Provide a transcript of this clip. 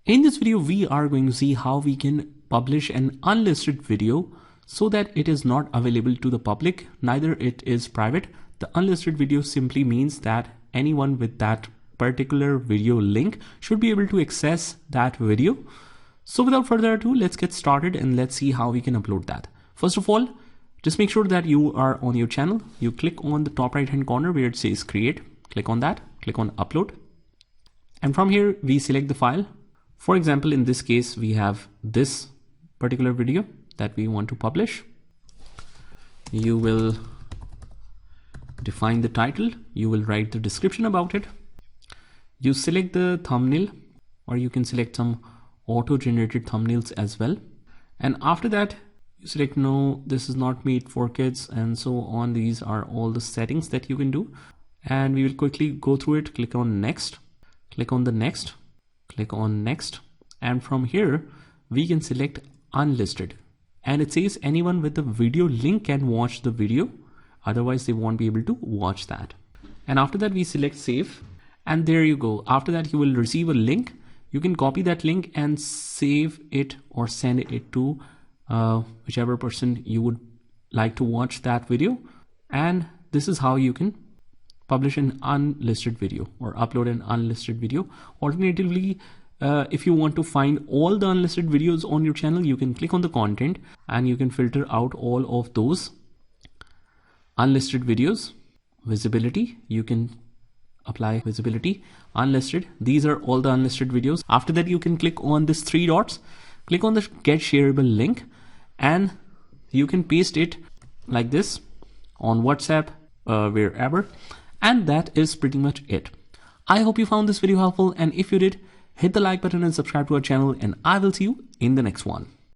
In this video, we are going to see how we can publish an unlisted video so that it is not available to the public, neither it is private. The unlisted video simply means that anyone with that particular video link should be able to access that video. So without further ado, let's get started and let's see how we can upload that. First of all, just make sure that you are on your channel. You click on the top right hand corner where it says create, click on that, click on upload. And from here, we select the file. For example, in this case, we have this particular video that we want to publish. You will define the title. You will write the description about it. You select the thumbnail, or you can select some auto-generated thumbnails as well. And after that, you select no, this is not made for kids, and so on. These are all the settings that you can do. And we will quickly go through it. Click on next, click on the next, click on next. And from here, we can select unlisted. And it says anyone with the video link can watch the video. Otherwise, they won't be able to watch that. And after that, we select save. And there you go. After that, you will receive a link. You can copy that link and save it or send it to whichever person you would like to watch that video. And this is how you can publish an unlisted video or upload an unlisted video. Alternatively, if you want to find all the unlisted videos on your channel, you can click on the content and you can filter out all of those unlisted videos. Visibility, you can apply visibility, unlisted. These are all the unlisted videos. After that, you can click on this three dots, click on the get shareable link, and you can paste it like this on WhatsApp, wherever. And that is pretty much it. I hope you found this video helpful, and if you did, hit the like button and subscribe to our channel, and I will see you in the next one.